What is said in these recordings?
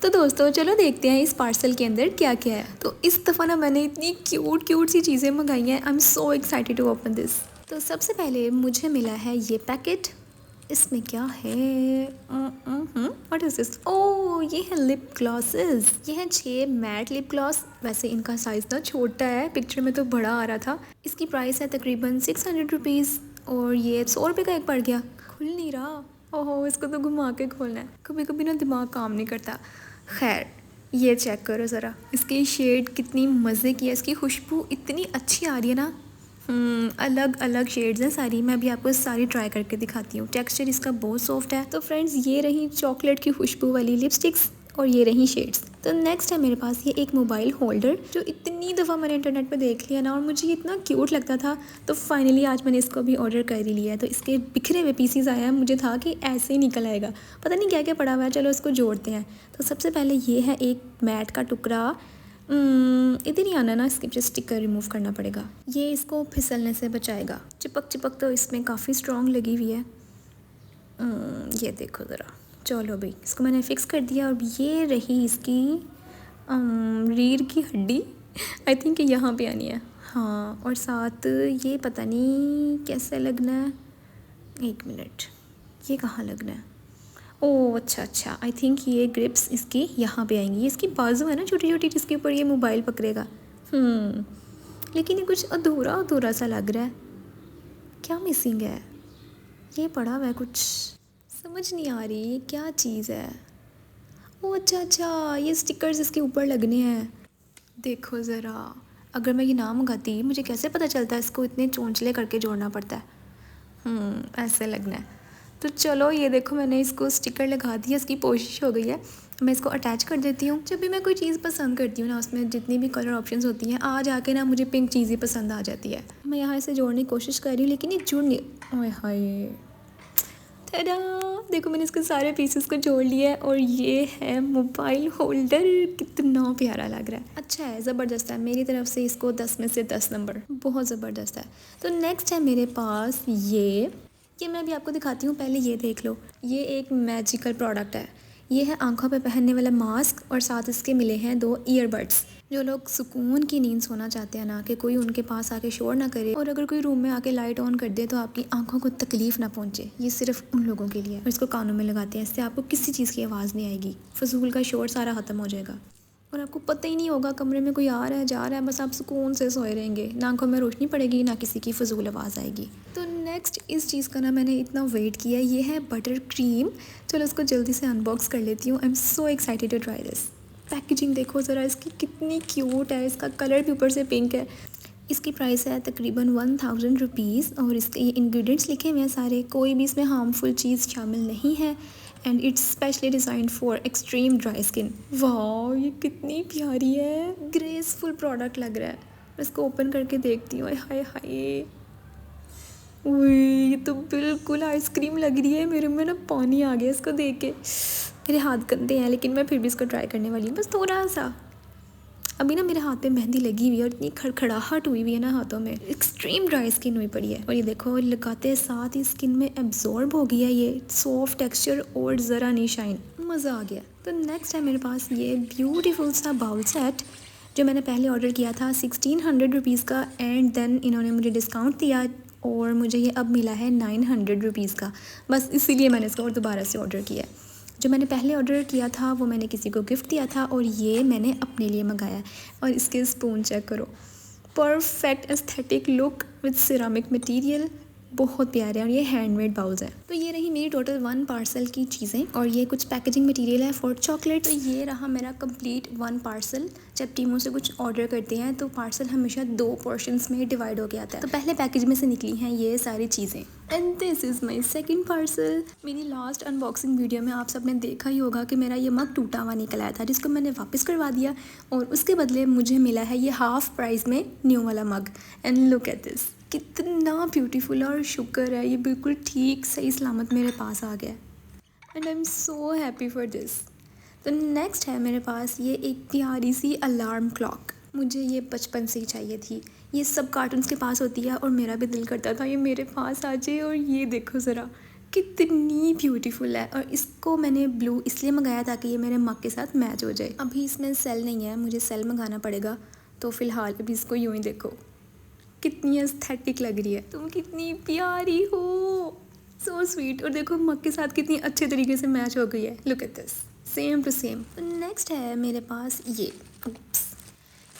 तो दोस्तों चलो देखते हैं इस पार्सल के अंदर क्या क्या है। तो इस दफ़ा ना मैंने इतनी क्यूट क्यूट सी चीज़ें मंगाई हैं। I am so excited to open this. तो सबसे पहले मुझे मिला है ये पैकेट। इसमें क्या है? What is this? ओह ये है लिप ग्लॉसेस। ये हैं 6 मैट लिप ग्लॉस। वैसे इनका साइज़ ना छोटा है, पिक्चर में तो बड़ा आ रहा था। इसकी प्राइस है तकरीबन 600 रुपीज़ और ये 100 रुपये का एक पड़ गया। खुल नहीं रहा। ओहो इसको तो घुमा के खोलना है। कभी कभी ना दिमाग काम नहीं करता। खैर ये चेक करो ज़रा, इसकी शेड कितनी मज़े की है। इसकी खुशबू इतनी अच्छी आ रही है ना। अलग अलग शेड्स हैं सारी। मैं अभी आपको सारी ट्राई करके दिखाती हूँ। टेक्सचर इसका बहुत सॉफ्ट है। तो फ्रेंड्स ये रही चॉकलेट की खुशबू वाली लिपस्टिक्स और ये रही शेड्स। तो नेक्स्ट है मेरे पास ये एक मोबाइल होल्डर, जो इतनी दफ़ा मैंने इंटरनेट पे देख लिया ना और मुझे ये इतना क्यूट लगता था। तो फाइनली आज मैंने इसको भी ऑर्डर कर ही लिया है। तो इसके बिखरे हुए पीसीज आए हैं। मुझे था कि ऐसे ही निकल आएगा, पता नहीं क्या क्या पड़ा हुआ है। चलो इसको जोड़ते हैं। तो सबसे पहले ये है एक मैट का टुकड़ा। इधर नहीं आना ना, इसके पीछे स्टिकर रिमूव करना पड़ेगा। ये इसको फिसलने से बचाएगा। चिपक चिपक तो इसमें काफ़ी स्ट्रॉन्ग लगी हुई है। ये देखो ज़रा। चलो भाई इसको मैंने फ़िक्स कर दिया। और ये रही इसकी रीढ़ की हड्डी। आई थिंक यहाँ पे आनी है। हाँ और साथ ये पता नहीं कैसे लगना है। एक मिनट, ये कहाँ लगना है? ओह अच्छा, आई थिंक ये ग्रिप्स इसकी यहाँ पे आएंगी। ये इसकी बाजू है ना छोटी छोटी, जिसके ऊपर ये मोबाइल पकड़ेगा। लेकिन ये कुछ अधूरा अधूरा सा लग रहा है। क्या मिसिंग है? ये पड़ा हुआ है कुछ, समझ नहीं आ रही ये क्या चीज़ है। ओह अच्छा, ये स्टिकर्स इसके ऊपर लगने हैं। देखो ज़रा, अगर मैं ये ना मंगाती मुझे कैसे पता चलता है इसको इतने चोंचले करके जोड़ना पड़ता है। ऐसे लगना है। तो चलो ये देखो मैंने इसको स्टिकर लगा दिया। इसकी कोशिश हो गई है। मैं इसको अटैच कर देती हूँ। जब भी मैं कोई चीज़ पसंद करती हूँ ना, उसमें जितनी भी कलर ऑप्शंस होती हैं, आज आके ना मुझे पिंक चीज़ ही पसंद आ जाती है। मैं यहाँ इसे जोड़ने की कोशिश कर रही हूँ लेकिन ये जुड़ नहीं। ओए हाय, tada! देखो मैंने इसके सारे पीसेस को जोड़ लिया है और ये है मोबाइल होल्डर। कितना प्यारा लग रहा है। अच्छा है, ज़बरदस्त है। मेरी तरफ से इसको 10 में से 10 नंबर, बहुत ज़बरदस्त है। तो नेक्स्ट है मेरे पास ये मैं भी आपको दिखाती हूँ। पहले ये देख लो। ये एक मैजिकल प्रोडक्ट है। ये है आंखों पे पहनने वाला मास्क और साथ इसके मिले हैं 2 ईयरबड्स। जो लोग सुकून की नींद सोना चाहते हैं ना, कि कोई उनके पास आके शोर ना करे और अगर कोई रूम में आके लाइट ऑन कर दे तो आपकी आंखों को तकलीफ़ ना पहुंचे, ये सिर्फ उन लोगों के लिए है। और इसको कानों में लगाते हैं, इससे आपको किसी चीज़ की आवाज़ नहीं आएगी। फजूल का शोर सारा ख़त्म हो जाएगा और आपको पता ही नहीं होगा कमरे में कोई आ रहा है जा रहा है। बस आप सुकून से सोए रहेंगे, ना आंखों में रोशनी पड़ेगी ना किसी की फजूल आवाज़ आएगी। तो नेक्स्ट इस चीज़ का ना मैंने इतना वेट किया, ये है बटर क्रीम। चलो इसको जल्दी से अनबॉक्स कर लेती हूँ। I am so excited to try this. Packaging देखो ज़रा इसकी कितनी क्यूट है। इसका कलर भी ऊपर से पिंक है। इसकी प्राइस है तकरीबन 1000 रुपीज़ और इसके ये इंग्रेडिएंट्स लिखे हुए हैं सारे। कोई भी इसमें हार्मफुल चीज़ शामिल नहीं है and it's specially designed for extreme dry skin. वाह ये कितनी प्यारी है, ग्रेसफुल प्रोडक्ट लग रहा है। मैं इसको ओपन करके देखती हूँ। हाय हाय, ये तो बिल्कुल आइसक्रीम लग रही है। मेरे में ना पानी आ गया इसको देख के। मेरे हाथ गंदे हैं लेकिन मैं फिर भी इसको ट्राई करने वाली हूँ, बस थोड़ा सा। अभी ना मेरे हाथ पे मेहंदी लगी हुई है और इतनी खड़खड़ाहट हुई हुई है ना हाथों में। एक्सट्रीम ड्राई स्किन हुई पड़ी है और ये देखो लगाते साथ ही स्किन में एब्जॉर्ब हो गया ये सॉफ्ट टेक्सचर और ज़रा नहीं शाइन। मज़ा आ गया। तो नेक्स्ट है मेरे पास ये ब्यूटीफुल सा बाउल सेट, जो मैंने पहले ऑर्डर किया था 1600 रुपीज़ का एंड देन इन्होंने मुझे डिस्काउंट दिया और मुझे ये अब मिला है 900 रुपीज़ का। बस इसीलिए मैंने इसको और दोबारा से ऑर्डर किया है। जो मैंने पहले ऑर्डर किया था वो मैंने किसी को गिफ्ट दिया था और ये मैंने अपने लिए मंगाया। और इसके स्पून चेक करो, perfect aesthetic look with ceramic material, बहुत प्यारे हैं और ये हैंडमेड बाउल्स हैं। तो ये रही मेरी टोटल 1 पार्सल की चीज़ें और ये कुछ पैकेजिंग मटेरियल है फॉर चॉकलेट। तो ये रहा मेरा कंप्लीट 1 पार्सल। जब टीमों से कुछ ऑर्डर करते हैं तो पार्सल हमेशा 2 पोर्शंस में डिवाइड हो के आता है। तो पहले पैकेज में से निकली हैं ये सारी चीज़ें and this is my second parcel. मेरी लास्ट अनबॉक्सिंग वीडियो में आप सब ने देखा ही होगा कि मेरा ये मग टूटा हुआ निकल आया था, जिसको मैंने वापस करवा दिया और उसके बदले मुझे मिला है ये हाफ़ प्राइस में न्यू वाला मग। एंड लुक एट दिस, कितना ब्यूटीफुल और शुक्र है ये बिल्कुल ठीक सही सलामत मेरे पास आ गया and I am so happy for this. तो नेक्स्ट है मेरे पास ये एक प्यारी सी अलार्म क्लॉक। मुझे ये बचपन से ही चाहिए थी। ये सब कार्टून्स के पास होती है और मेरा भी दिल करता था ये मेरे पास आ जाए। और ये देखो ज़रा कितनी ब्यूटीफुल है। और इसको मैंने ब्लू इसलिए मंगाया ताकि ये मेरे मग के साथ मैच हो जाए। अभी इसमें सेल नहीं है, मुझे सेल मंगाना पड़ेगा, तो फ़िलहाल अभी इसको यूँ ही देखो, कितनी एस्थेटिक लग रही है। तुम कितनी प्यारी हो, सो स्वीट। और देखो मग के साथ कितनी अच्छे तरीके से मैच हो गई है। Look at this, same to same. Next है मेरे पास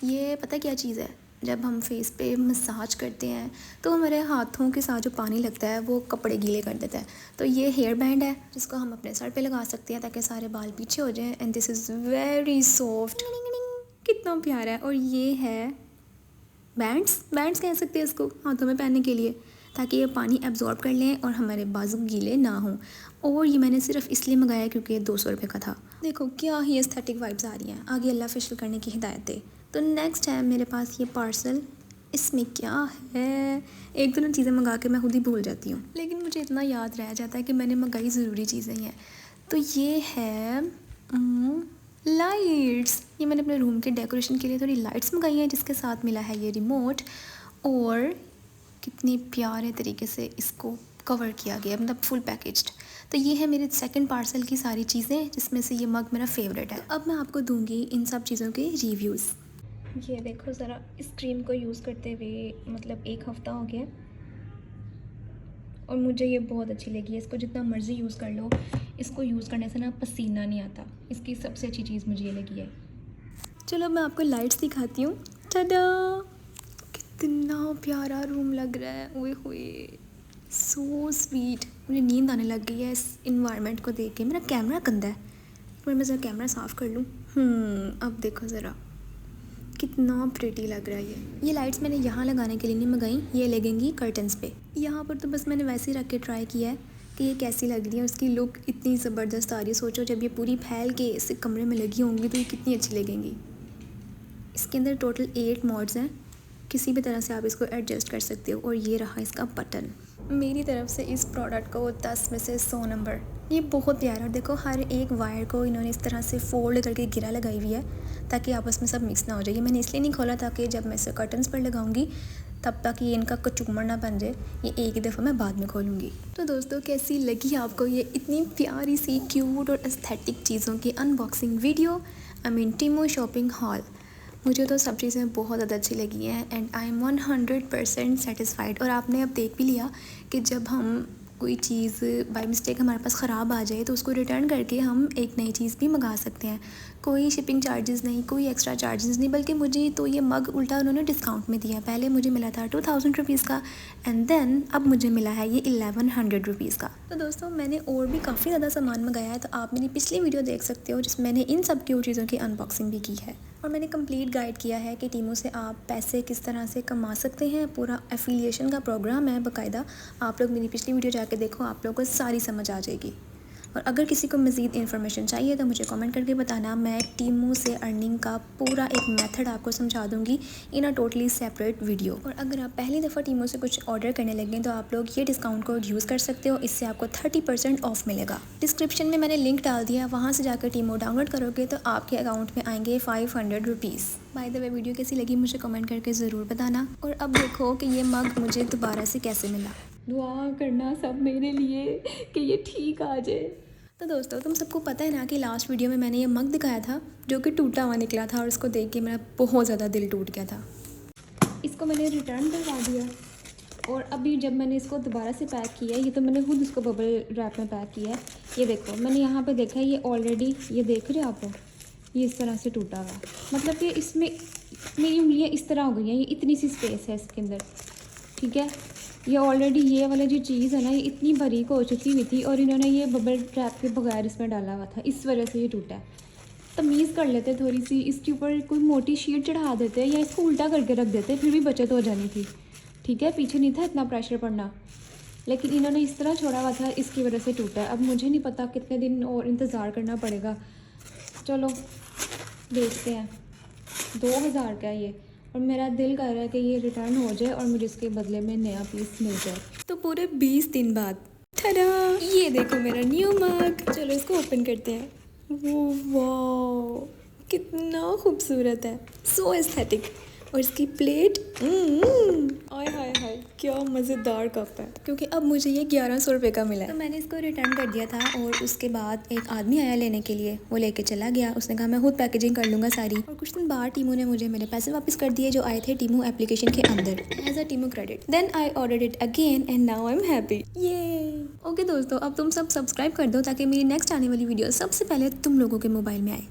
ये पता क्या चीज़ है, जब हम फेस पे मसाज करते हैं तो हमारे हाथों के साथ जो पानी लगता है वो कपड़े गीले कर देता है। तो ये हेयर बैंड है जिसको हम अपने सर पे लगा सकते हैं ताकि सारे बाल पीछे हो जाएं। And this is very soft, कितना प्यारा है। और ये है बैंड्स कह सकते हैं इसको, हाथों में पहनने के लिए, ताकि ये पानी एब्जॉर्ब कर लें और हमारे बाजू गीले ना हों। और ये मैंने सिर्फ इसलिए मंगाया क्योंकि ये 200 रुपये का था। देखो क्या ही एस्थेटिक वाइब्स आ रही हैं। आगे अल्लाह फेशियल करने की हिदायत दे। तो नेक्स्ट है मेरे पास ये पार्सल। इसमें क्या है, एक दो चीज़ें मंगा के मैं खुद ही भूल जाती हूँ, लेकिन मुझे इतना याद रह जाता है कि मैंने मंगाई ज़रूरी चीज़ें हैं। तो ये है लाइट्स। ये मैंने अपने रूम के डेकोरेशन के लिए थोड़ी लाइट्स मंगाई हैं, जिसके साथ मिला है ये रिमोट। और कितनी प्यारे तरीके से इसको कवर किया गया, मतलब फुल पैकेज्ड। तो ये है मेरे सेकंड पार्सल की सारी चीज़ें, जिसमें से ये मग मेरा फेवरेट है। अब मैं आपको दूंगी इन सब चीज़ों के रिव्यूज़। ये देखो ज़रा, इस क्रीम को यूज़ करते हुए मतलब 1 हफ़्ता हो गया और मुझे ये बहुत अच्छी लगी है। इसको जितना मर्ज़ी यूज़ कर लो, इसको यूज़ करने से ना पसीना नहीं आता। इसकी सबसे अच्छी चीज़ मुझे ये लगी है। चलो मैं आपको लाइट्स दिखाती हूँ। टाडा, कितना प्यारा रूम लग रहा है। ओए होए, सो स्वीट। मुझे नींद आने लग गई है इस इन्वायरमेंट को देख के। मेरा कैमरा गंदा है, पर मैं ज़रा कैमरा साफ़ कर लूँ। अब देखो ज़रा कितना प्रिटी लग रहा है। ये लाइट्स मैंने यहाँ लगाने के लिए नहीं मंगाई, ये लगेंगी कर्टन्स पे। यहाँ पर तो बस मैंने वैसे ही रख के ट्राई किया है कि ये कैसी लग रही है। उसकी लुक इतनी ज़बरदस्त आ रही है। सोचो जब ये पूरी फैल के इस कमरे में लगी होंगी तो ये कितनी अच्छी लगेंगी। इसके अंदर टोटल 8 मोड्स हैं, किसी भी तरह से आप इसको एडजस्ट कर सकते हो। और ये रहा इसका बटन। मेरी तरफ से इस प्रोडक्ट को 10 में से 100 नंबर। ये बहुत प्यारा है। देखो हर एक वायर को इन्होंने इस तरह से फोल्ड करके गिरा लगाई हुई है ताकि आपस में सब मिक्स ना हो जाए। ये मैंने इसलिए नहीं खोला ताकि जब मैं इसे कर्टन्स पर लगाऊंगी तब तक ये इनका कचूमर ना बन जाए। ये एक ही दफ़ा मैं बाद में खोलूँगी। तो दोस्तों कैसी लगी आपको ये इतनी प्यारी सी क्यूट और एस्थेटिक चीज़ों की unboxing video. I mean Temu shopping haul. मुझे तो सब चीज़ें बहुत ज़्यादा अच्छी लगी हैं एंड आई एम 100% सेटिस्फाइड। और आपने अब देख भी लिया कि जब हम कोई चीज़ बाय मिस्टेक हमारे पास ख़राब आ जाए तो उसको रिटर्न करके हम एक नई चीज़ भी मंगा सकते हैं। कोई शिपिंग चार्जेस नहीं, कोई एक्स्ट्रा चार्जेस नहीं, बल्कि मुझे तो ये मग उल्टा उन्होंने डिस्काउंट में दिया। पहले मुझे मिला था 2000 रुपीज़ का एंड देन अब मुझे मिला है ये 1100 रुपीज़ का। तो दोस्तों मैंने और भी काफ़ी ज़्यादा सामान मंगाया है, तो आप मेरी पिछली वीडियो देख सकते हो जिसमें मैंने इन सब की चीज़ों की अनबॉक्सिंग भी की है। और मैंने कंप्लीट गाइड किया है कि टीमों से आप पैसे किस तरह से कमा सकते हैं। पूरा एफिलिएशन का प्रोग्राम है बाकायदा। आप लोग मेरी पिछली वीडियो जाके देखो, आप लोगों को सारी समझ आ जाएगी। और अगर किसी को मज़ीद इन्फॉर्मेशन चाहिए तो मुझे कमेंट करके बताना। मैं टीमू से अर्निंग का पूरा एक मेथड आपको समझा दूंगी इन अ टोटली सेपरेट वीडियो। और अगर आप पहली दफ़ा टीमू से कुछ ऑर्डर करने लगे तो आप लोग ये डिस्काउंट कोड यूज़ कर सकते हो। इससे आपको 30% ऑफ मिलेगा। डिस्क्रिप्शन में मैंने लिंक डाल दिया, वहाँ से जाकर टीमू डाउनलोड करोगे तो आपके अकाउंट में आएंगे 500 rupees. By the way video कैसी लगी मुझे कमेंट करके ज़रूर बताना। और अब देखो कि ये मग मुझे दोबारा से कैसे मिला। दुआ करना सब मेरे लिए कि ये ठीक आ जाए। तो दोस्तों तुम सबको पता है ना कि लास्ट वीडियो में मैंने ये मग दिखाया था जो कि टूटा हुआ निकला था और इसको देख के मेरा बहुत ज़्यादा दिल टूट गया था। इसको मैंने रिटर्न करवा दिया और अभी जब मैंने इसको दोबारा से पैक किया है, ये तो मैंने खुद इसको बबल रैप में पैक किया है। ये देखो मैंने यहाँ पे देखा है ये ऑलरेडी, ये देख रहे हो आप, ये इस तरह से टूटा हुआ। मतलब कि इसमें मेरी उंगलियाँ इस तरह हो गई हैं, ये इतनी सी स्पेस है इसके अंदर, ठीक है। ये ऑलरेडी ये वाला जो चीज़ है ना ये इतनी बारीक हो चुकी हुई थी और इन्होंने ये बबल ट्रैप के बगैर इसमें डाला हुआ था, इस वजह से ये टूटा है। तमीज़ कर लेते थोड़ी सी, इसके ऊपर कोई मोटी शीट चढ़ा देते या इसको उल्टा करके रख देते, फिर भी बचत हो जानी थी, ठीक है। पीछे नहीं था इतना प्रेशर पड़ना, लेकिन इन्होंने इस तरह छोड़ा हुआ था, इसकी वजह से टूटा है। अब मुझे नहीं पता कितने दिन और इंतज़ार करना पड़ेगा। चलो देखते हैं। 2000 का ये, और मेरा दिल कर रहा है कि ये रिटर्न हो जाए और मुझे इसके बदले में नया पीस मिल जाए। तो पूरे 20 दिन बाद ठड़ा, ये देखो मेरा न्यू मग। चलो इसको ओपन करते हैं। वो वाह कितना खूबसूरत है, सो एस्थेटिक। और इसकी प्लेट आय हाय हाय क्या मज़ेदार कप है, क्योंकि अब मुझे ये 1100 रुपये का मिला है। तो मैंने इसको रिटर्न कर दिया था और उसके बाद एक आदमी आया लेने के लिए, वो लेके चला गया। उसने कहा मैं खुद पैकेजिंग कर लूँगा सारी। और कुछ दिन बाद टीमू ने मुझे मेरे पैसे वापस कर दिए जो आए थे टीमू एप्लीकेशन के अंदर as a Temu credit. Then I ordered it again and now I am happy. ये ओके दोस्तों, अब तुम सब सब्सक्राइब कर दो ताकि मेरी नेक्स्ट आने वाली वीडियो सबसे पहले तुम लोगों के मोबाइल में आए।